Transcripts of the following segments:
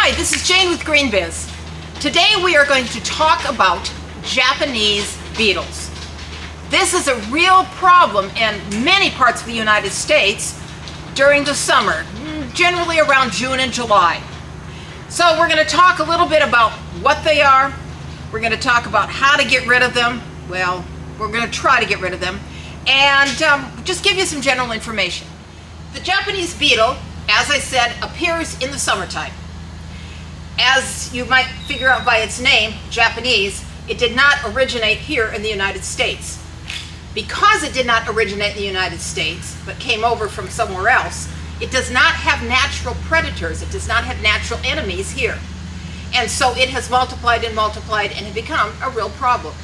Hi, this is Jane with Green Biz. Today we are going to talk about Japanese beetles. This is a real problem in many parts of the United States during the summer, generally around June and July. So we're going to talk a little bit about what they are. We're going to talk about how to get rid of them. Well, we're going to try to get rid of them. And just give you some general information. The Japanese beetle, as I said, appears in the summertime. As you might figure out by its name, Japanese, it did not originate here in the United States. Because it did not originate in the United States, but came over from somewhere else, it does not have natural predators. It does not have natural enemies here. And so it has multiplied and multiplied and had become a real problem.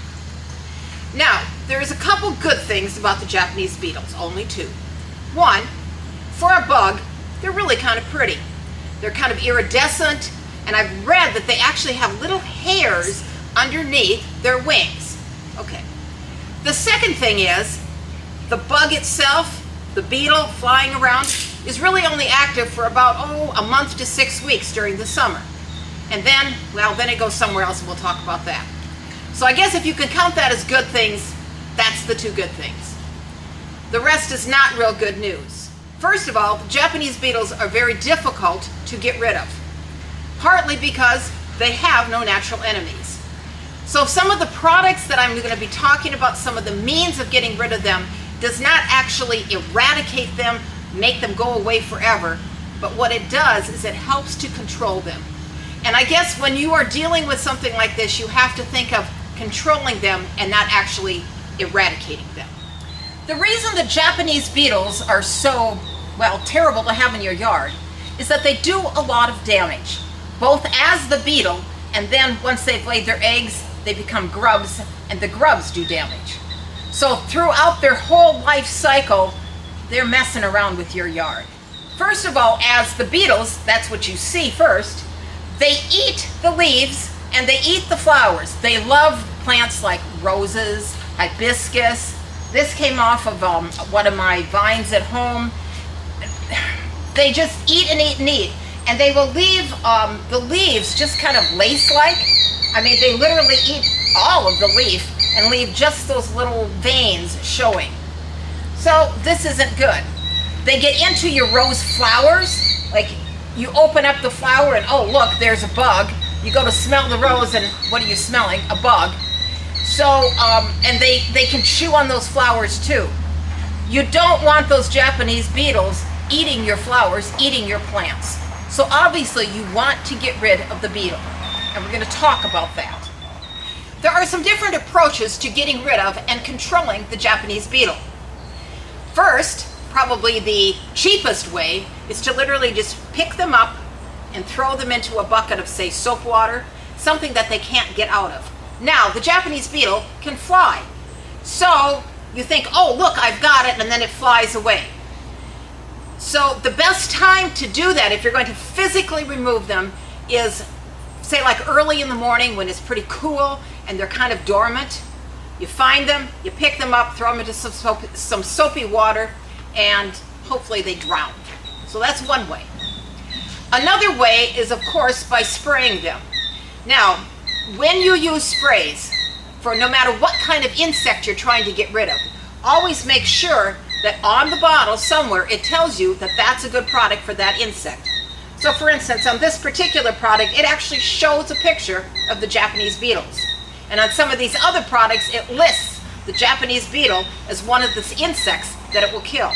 Now, there is a couple good things about the Japanese beetles, only two. One, for a bug, they're really kind of pretty. They're kind of iridescent, and I've read that they actually have little hairs underneath their wings. Okay. The second thing is, the bug itself, the beetle flying around, is really only active for about, a month to 6 weeks during the summer. And then, well, then it goes somewhere else, and we'll talk about that. So I guess if you can count that as good things, that's the two good things. The rest is not real good news. First of all, the Japanese beetles are very difficult to get rid of, partly because they have no natural enemies. So some of the products that I'm going to be talking about, some of the means of getting rid of them, does not actually eradicate them, make them go away forever, but what it does is it helps to control them. And I guess when you are dealing with something like this, you have to think of controlling them and not actually eradicating them. The reason the Japanese beetles are so, terrible to have in your yard is that they do a lot of damage, both as the beetle, and then once they've laid their eggs, they become grubs, and the grubs do damage. So throughout their whole life cycle, they're messing around with your yard. First of all, as the beetles, that's what you see first, they eat the leaves and they eat the flowers. They love plants like roses, hibiscus. This came off of one of my vines at home. They just eat and eat and eat. And they will leave the leaves just kind of lace-like. I mean, they literally eat all of the leaf and leave just those little veins showing. So this isn't good. They get into your rose flowers. Like, you open up the flower and, oh, look, there's a bug. You go to smell the rose and what are you smelling? A bug. So, and they can chew on those flowers too. You don't want those Japanese beetles eating your flowers, eating your plants. So obviously you want to get rid of the beetle, and we're going to talk about that. There are some different approaches to getting rid of and controlling the Japanese beetle. First, probably the cheapest way, is to literally just pick them up and throw them into a bucket of, say, soap water, something that they can't get out of. Now, the Japanese beetle can fly. So you think, oh, look, I've got it, and then it flies away. So the best time to do that, if you're going to physically remove them, is, say, like early in the morning when it's pretty cool and they're kind of dormant. You find them, you pick them up, throw them into some soapy water, and hopefully they drown. So that's one way. Another way is, of course, by spraying them. Now, when you use sprays, for no matter what kind of insect you're trying to get rid of, always make sure that on the bottle somewhere it tells you that that's a good product for that insect. So for instance, on this particular product, it actually shows a picture of the Japanese beetles. And on some of these other products, it lists the Japanese beetle as one of the insects that it will kill.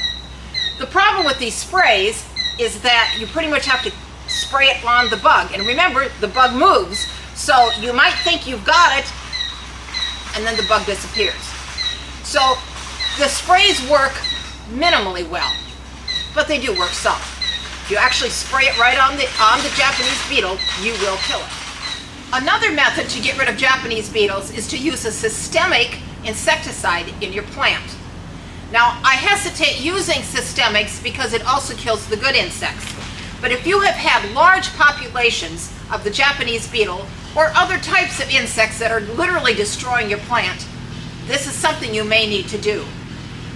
The problem with these sprays is that you pretty much have to spray it on the bug. And remember, the bug moves, so you might think you've got it, and then the bug disappears. So the sprays work minimally well, but they do work some. If you actually spray it right on the Japanese beetle, you will kill it. Another method to get rid of Japanese beetles is to use a systemic insecticide in your plant. Now, I hesitate using systemics because it also kills the good insects. But if you have had large populations of the Japanese beetle or other types of insects that are literally destroying your plant, this is something you may need to do.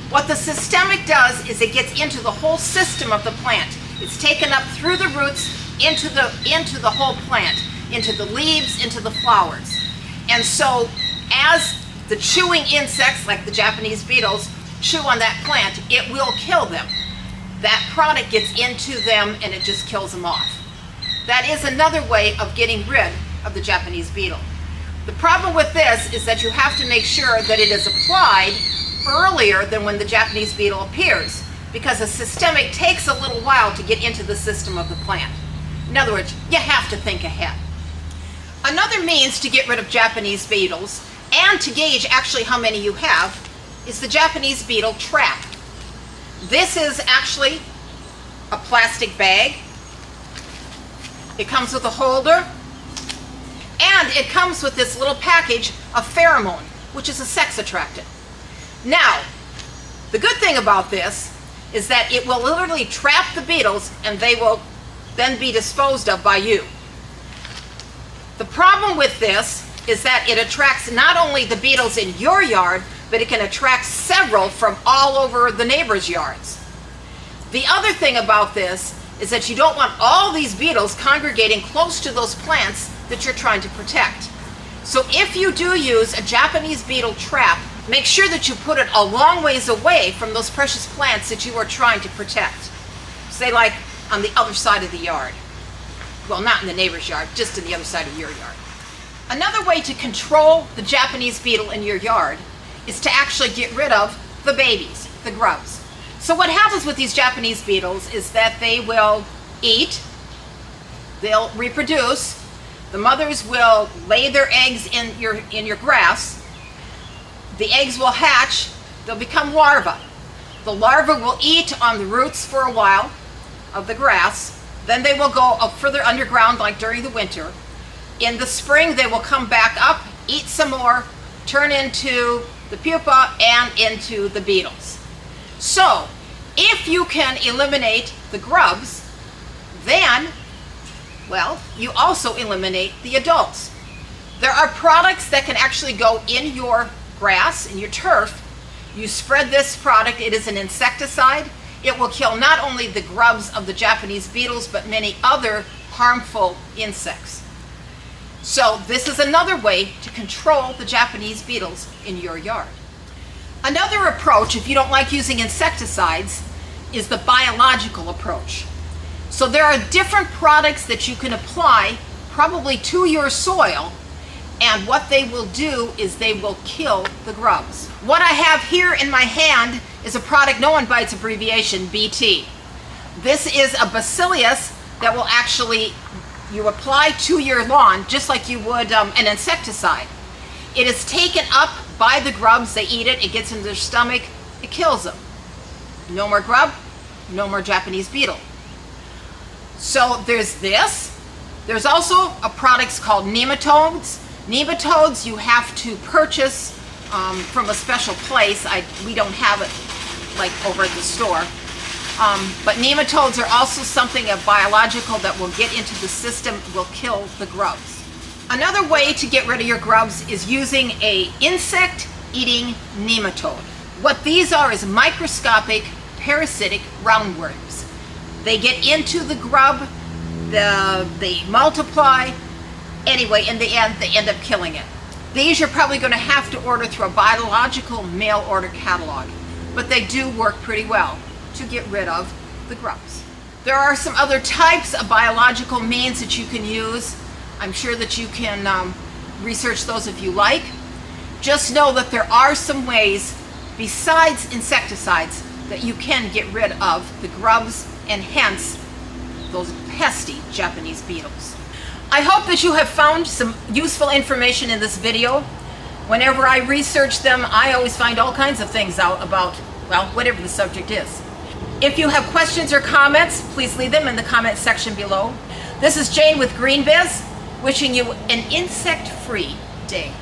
What the systemic does is it gets into the whole system of the plant. It's taken up through the roots into the whole plant, into the leaves, into the flowers. And so as the chewing insects, like the Japanese beetles, chew on that plant, it will kill them. That product gets into them and it just kills them off. That is another way of getting rid of the Japanese beetle. The problem with this is that you have to make sure that it is applied earlier than when the Japanese beetle appears, because a systemic takes a little while to get into the system of the plant. In other words, you have to think ahead. Another means to get rid of Japanese beetles and to gauge actually how many you have is the Japanese beetle trap. This is actually a plastic bag. It comes with a holder, and it comes with this little package of pheromone, which is a sex attractant. Now, the good thing about this is that it will literally trap the beetles and they will then be disposed of by you. The problem with this is that it attracts not only the beetles in your yard, but it can attract several from all over the neighbors' yards. The other thing about this is that you don't want all these beetles congregating close to those plants that you're trying to protect. So if you do use a Japanese beetle trap, make sure that you put it a long ways away from those precious plants that you are trying to protect. Say like on the other side of the yard. Well, not in the neighbor's yard, just in the other side of your yard. Another way to control the Japanese beetle in your yard is to actually get rid of the babies, the grubs. So what happens with these Japanese beetles is that they will eat, they'll reproduce, the mothers will lay their eggs in your grass, the eggs will hatch, they'll become larvae. The larvae will eat on the roots for a while of the grass, then they will go up further underground like during the winter. In the spring they will come back up, eat some more, turn into the pupa and into the beetles. So, if you can eliminate the grubs, then, well, you also eliminate the adults. There are products that can actually go in your grass, in your turf. You spread this product, it is an insecticide. It will kill not only the grubs of the Japanese beetles, but many other harmful insects. So this is another way to control the Japanese beetles in your yard. Another approach, if you don't like using insecticides, is the biological approach. So there are different products that you can apply probably to your soil, and what they will do is they will kill the grubs. What I have here in my hand is a product known by its abbreviation, BT. This is a bacillus that will actually, you apply to your lawn just like you would an insecticide. It is taken up by the grubs, they eat it, it gets into their stomach, it kills them. No more grub, no more Japanese beetle. So there's this. There's also a product called nematodes. Nematodes you have to purchase from a special place. We don't have it like over at the store. But nematodes are also something of biological that will get into the system, will kill the grubs. Another way to get rid of your grubs is using a insect-eating nematode. What these are is microscopic parasitic roundworms. They get into the grub, they multiply. Anyway, in the end, they end up killing it. These you're probably going to have to order through a biological mail order catalog, but they do work pretty well to get rid of the grubs. There are some other types of biological means that you can use. I'm sure that you can research those if you like. Just know that there are some ways besides insecticides that you can get rid of the grubs and hence those pesky Japanese beetles. I hope that you have found some useful information in this video. Whenever I research them, I always find all kinds of things out about, well, whatever the subject is. If you have questions or comments, please leave them in the comment section below. This is Jane with GreenBiz, wishing you an insect-free day.